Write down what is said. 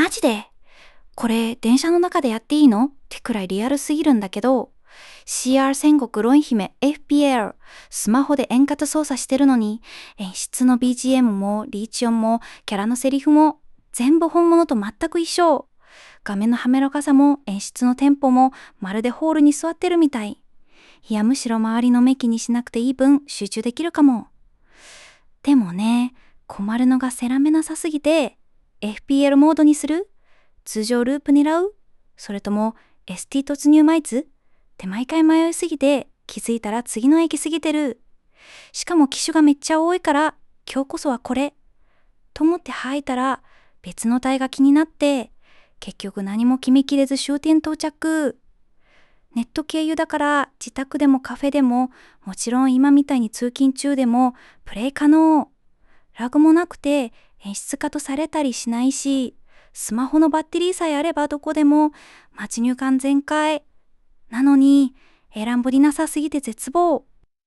マジでこれ電車の中でやっていいのってくらいリアルすぎるんだけど、CR 戦国恋姫Fpl スマホで遠隔操作してるのに、演出の BGM もリーチ音もキャラのセリフも全部本物と全く一緒。画面の滑らかさも演出のテンポもまるでホールに座ってるみたい。いや、むしろ周りの目気にしなくていい分集中できるかも。でもね、困るのがセラメなさすぎて、FPL モードにする？通常ループ狙う？それとも ST 突入マイツ？って毎回迷いすぎて気づいたら次の駅過ぎてる。しかも機種がめっちゃ多いから今日こそはこれ。と思って吐いたら別の体が気になって結局何も決めきれず終点到着。ネット経由だから自宅でもカフェでももちろん今みたいに通勤中でもプレイ可能。ラグもなくて演出化とされたりしないし、スマホのバッテリーさえあればどこでも待ち入感全開。なのに選んぼりなさすぎて絶望。